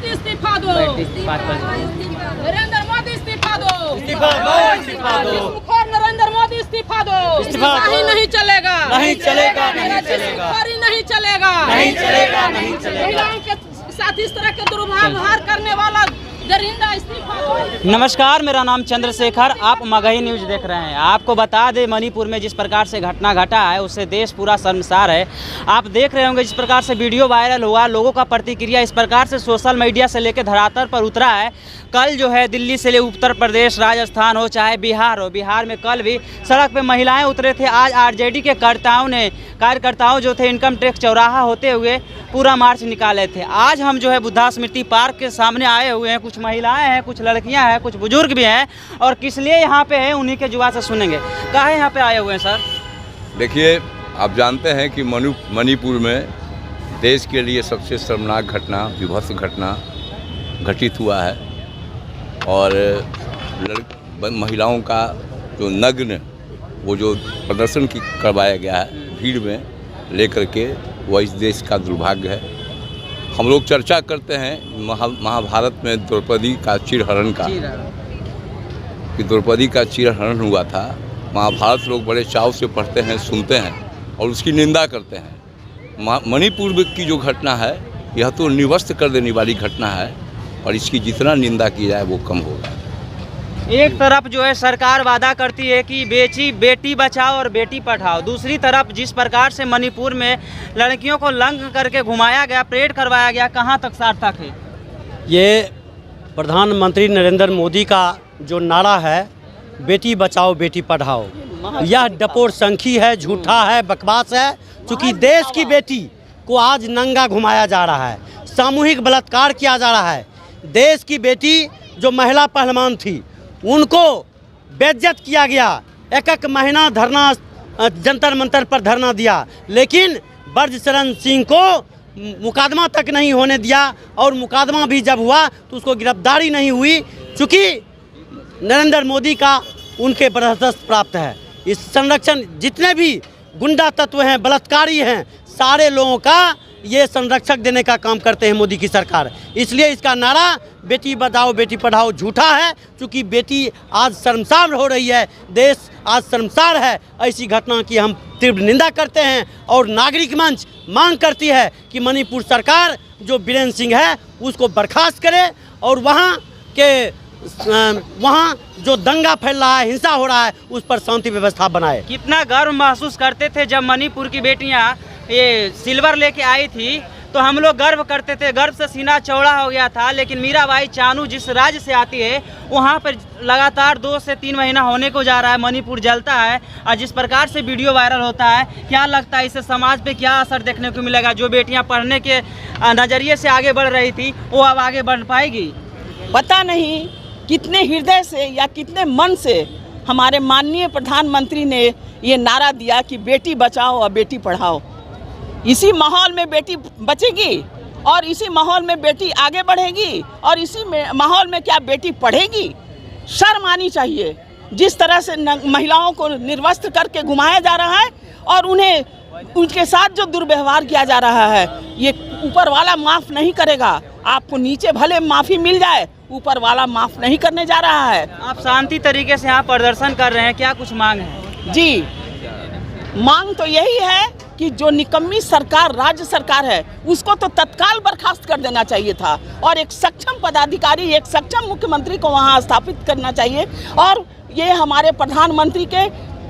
मोदी इस्तीफा दो, नरेंद्र मोदी इस्तीफा दो, मुखर नरेंद्र मोदी इस्तीफा दो, नहीं नहीं चलेगा, नहीं चलेगा, नहीं चलेगा, नहीं चलेगा, नहीं चलेगा, नहीं चलेगा। महिलाओं के साथ इस तरह के दुर्व्यवहार करने वाला दरिंदा इस्तीफा दो। नमस्कार, मेरा नाम चंद्रशेखर, आप मगही न्यूज़ देख रहे हैं। आपको बता दें, मणिपुर में जिस प्रकार से घटना घटा है उससे देश पूरा शर्मसार है। आप देख रहे होंगे जिस प्रकार से वीडियो वायरल हुआ, लोगों का प्रतिक्रिया इस प्रकार से सोशल मीडिया से लेकर धरातल पर उतरा है। कल जो है दिल्ली से ले उत्तर प्रदेश, राजस्थान हो चाहे बिहार हो, बिहार में कल भी सड़क पे महिलाएं उतरे थे। आज आरजेडी के कार्यकर्ताओं जो थे इनकम टैक्स चौराहा होते हुए पूरा मार्च निकाले थे। आज हम जो है बुद्धा स्मृति पार्क के सामने आए हुए हैं। कुछ महिलाएं हैं, कुछ लड़कियां हैं, कुछ बुजुर्ग भी हैं, और किस लिए यहाँ पे हैं उन्हीं के जुबान से सुनेंगे। काहे यहाँ पे आए हुए हैं सर? देखिए, आप जानते हैं कि मणिपुर में देश के लिए सबसे शर्मनाक घटना, विभत्स घटना घटित हुआ है, और महिलाओं का जो नग्न वो जो प्रदर्शन करवाया गया है भीड़ में लेकर के, वह इस देश का दुर्भाग्य है। हम लोग चर्चा करते हैं महाभारत में द्रौपदी का चिरहरण का, कि द्रौपदी का चिरहरण हुआ था। महाभारत लोग बड़े चाव से पढ़ते हैं, सुनते हैं और उसकी निंदा करते हैं। मणिपुर की जो घटना है यह तो निवस्त कर देने वाली घटना है, और इसकी जितना निंदा की जाए वो कम होगा। एक तरफ जो है सरकार वादा करती है कि बेटी बचाओ और बेटी पढ़ाओ, दूसरी तरफ जिस प्रकार से मणिपुर में लड़कियों को लंग करके घुमाया गया, परेड करवाया गया, कहाँ तक सार्थक है? ये प्रधानमंत्री नरेंद्र मोदी का जो नारा है, बेटी बचाओ बेटी पढ़ाओ, यह डपोर संखी है, झूठा है, बकवास है। क्योंकि देश की बेटी को आज नंगा घुमाया जा रहा है, सामूहिक बलात्कार किया जा रहा है। देश की बेटी जो महिला पहलवान थी उनको बेइज्जत किया गया। एक महीना धरना, जंतर मंतर पर धरना दिया, लेकिन ब्रजशरण सिंह को मुकदमा तक नहीं होने दिया, और मुकदमा भी जब हुआ तो उसको गिरफ्तारी नहीं हुई, चूँकि नरेंद्र मोदी का उनके बर्दाश्त प्राप्त है। इस संरक्षण जितने भी गुंडा तत्व हैं, बलात्कारी हैं, सारे लोगों का ये संरक्षक देने का काम करते हैं मोदी की सरकार। इसलिए इसका नारा बेटी बचाओ बेटी पढ़ाओ झूठा है, क्योंकि बेटी आज शर्मसार हो रही है, देश आज शर्मसार है। ऐसी घटना की हम तीव्र निंदा करते हैं, और नागरिक मंच मांग करती है कि मणिपुर सरकार जो बीरेन सिंह है उसको बर्खास्त करे, और वहाँ जो दंगा फैल रहा है, हिंसा हो रहा है, उस पर शांति व्यवस्था बनाए। कितना गर्व महसूस करते थे जब मणिपुर की बेटियां ये सिल्वर लेके आई थी, तो हम लोग गर्व करते थे, गर्व से सीना चौड़ा हो गया था। लेकिन मीराबाई चानू जिस राज्य से आती है वहाँ पर लगातार 2 से 3 महीना होने को जा रहा है, मणिपुर जलता है। और जिस प्रकार से वीडियो वायरल होता है, क्या लगता है इससे समाज पे क्या असर देखने को मिलेगा? जो बेटियां पढ़ने के नज़रिए से आगे बढ़ रही थी वो अब आगे बढ़ पाएगी? पता नहीं कितने हृदय से या कितने मन से हमारे माननीय प्रधानमंत्री ने ये नारा दिया कि बेटी बचाओ और बेटी पढ़ाओ। इसी माहौल में बेटी बचेगी, और इसी माहौल में बेटी आगे बढ़ेगी, और इसी माहौल में क्या बेटी पढ़ेगी? शर्म आनी चाहिए। जिस तरह से महिलाओं को निर्वस्त्र करके घुमाया जा रहा है, और उनके साथ जो दुर्व्यवहार किया जा रहा है, ये ऊपर वाला माफ़ नहीं करेगा। आपको नीचे भले माफ़ी मिल जाए, ऊपर वाला माफ़ नहीं करने जा रहा है। आप शांति तरीके से यहाँ प्रदर्शन कर रहे हैं, क्या कुछ मांग है? जी, मांग तो यही है कि जो निकम्मी सरकार, राज्य सरकार है, उसको तो तत्काल बर्खास्त कर देना चाहिए था, और एक सक्षम पदाधिकारी, एक सक्षम मुख्यमंत्री को वहाँ स्थापित करना चाहिए। और ये हमारे प्रधानमंत्री के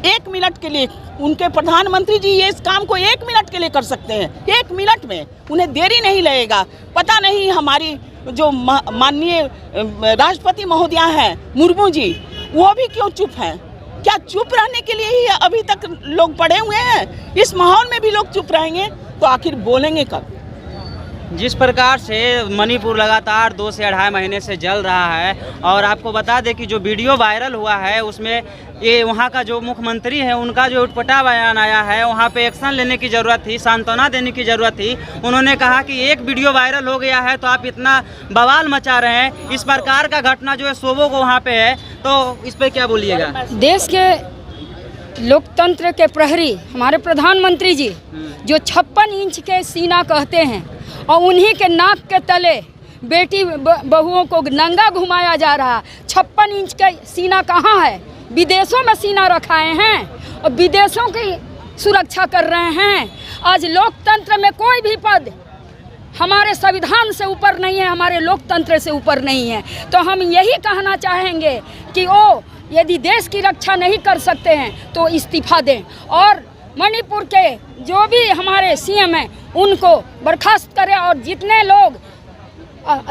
1 मिनट के लिए, उनके प्रधानमंत्री जी ये इस काम को 1 मिनट के लिए कर सकते हैं। 1 मिनट में उन्हें देरी नहीं लगेगा। पता नहीं हमारी जो माननीय राष्ट्रपति महोदया हैं मुर्मू जी, वो भी क्यों चुप हैं? क्या चुप रहने के लिए ही अभी तक लोग पड़े हुए हैं? इस माहौल में भी लोग चुप रहेंगे तो आखिर बोलेंगे कब? जिस प्रकार से मणिपुर लगातार 2 से 2.5 महीने से जल रहा है, और आपको बता दें कि जो वीडियो वायरल हुआ है उसमें ये वहाँ का जो मुख्यमंत्री है उनका जो उटपटा बयान आया है, वहाँ पे एक्शन लेने की ज़रूरत थी, सांत्वना देने की ज़रूरत थी। उन्होंने कहा कि एक वीडियो वायरल हो गया है तो आप इतना बवाल मचा रहे हैं। इस प्रकार का घटना जो है सोबो को वहाँ पे है, तो इस पर क्या बोलिएगा? देश के लोकतंत्र के प्रहरी हमारे प्रधानमंत्री जी जो 56 इंच के सीना कहते हैं, और उन्हीं के नाक के तले बेटी बहुओं को नंगा घुमाया जा रहा। 56 इंच का सीना कहाँ है? विदेशों में सीना रखाए हैं और विदेशों की सुरक्षा कर रहे हैं। आज लोकतंत्र में कोई भी पद हमारे संविधान से ऊपर नहीं है, हमारे लोकतंत्र से ऊपर नहीं है। तो हम यही कहना चाहेंगे कि वो यदि देश की रक्षा नहीं कर सकते हैं तो इस्तीफा दें और मणिपुर के जो भी हमारे सीएम हैं उनको बर्खास्त करें और जितने लोग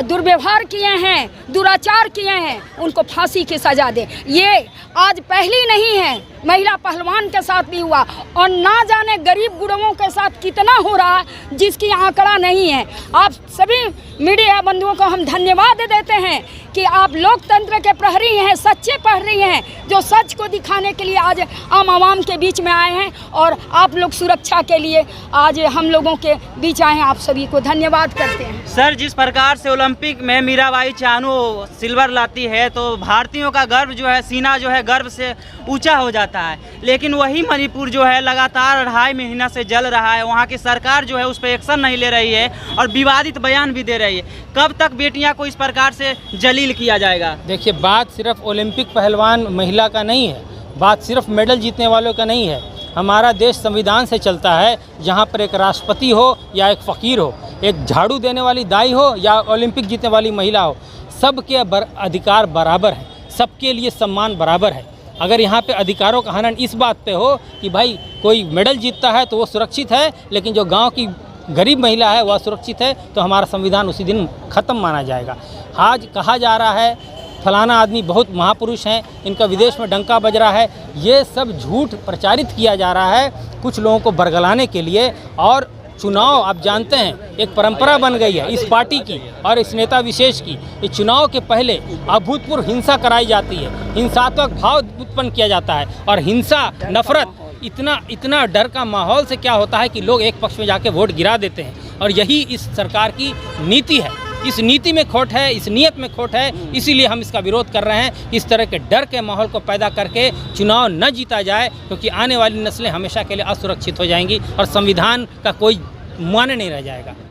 दुर्व्यवहार किए हैं, दुराचार किए हैं, उनको फांसी की सजा दें। ये आज पहली नहीं है, महिला पहलवान के साथ भी हुआ और ना जाने गरीब गुड़ों के साथ कितना हो रहा जिसकी आंकड़ा नहीं है। आप सभी मीडिया बंधुओं को हम धन्यवाद देते हैं कि आप लोकतंत्र के प्रहरी हैं, सच्चे प्रहरी हैं, जो सच को दिखाने के लिए आज आम आवाम के बीच में आए हैं और आप लोग सुरक्षा के लिए आज हम लोगों के बीच आए हैं। आप सभी को धन्यवाद करते हैं। सर, जिस प्रकार से ओलंपिक में मीराबाई चानू सिल्वर लाती है तो भारतीयों का गर्व जो है, सीना जो है गर्व से ऊंचा हो जाता है, लेकिन वही मणिपुर जो है लगातार 2.5 महीना से जल रहा है। वहाँ की सरकार जो है उस पर एक्शन नहीं ले रही है और विवादित बयान भी दे रही है। कब तक बेटियां को इस प्रकार से जलील किया जाएगा? देखिए, बात सिर्फ ओलंपिक पहलवान महिला का नहीं है, बात सिर्फ मेडल जीतने वालों का नहीं है। हमारा देश संविधान से चलता है, जहाँ पर एक राष्ट्रपति हो या एक फ़कीर हो, एक झाड़ू देने वाली दाई हो या ओलंपिक जीतने वाली महिला हो, सबके अधिकार बराबर हैं, सबके लिए सम्मान बराबर है। अगर यहाँ पे अधिकारों का हनन इस बात पे हो कि भाई कोई मेडल जीतता है तो वो सुरक्षित है, लेकिन जो गांव की गरीब महिला है वह सुरक्षित है, तो हमारा संविधान उसी दिन ख़त्म माना जाएगा। आज कहा जा रहा है फलाना आदमी बहुत महापुरुष हैं, इनका विदेश में डंका बज रहा है, ये सब झूठ प्रचारित किया जा रहा है कुछ लोगों को बरगलाने के लिए। और चुनाव आप जानते हैं एक परंपरा बन गई है इस पार्टी की और इस नेता विशेष की। इस चुनाव के पहले अभूतपूर्व हिंसा कराई जाती है, हिंसात्मक भाव उत्पन्न किया जाता है और हिंसा, नफरत, इतना डर का माहौल से क्या होता है कि लोग एक पक्ष में जाके वोट गिरा देते हैं। और यही इस सरकार की नीति है, इस नीति में खोट है, इस नियत में खोट है, इसीलिए हम इसका विरोध कर रहे हैं। इस तरह के डर के माहौल को पैदा करके चुनाव न जीता जाए, क्योंकि आने वाली नस्लें हमेशा के लिए असुरक्षित हो जाएंगी और संविधान का कोई मायने नहीं रह जाएगा।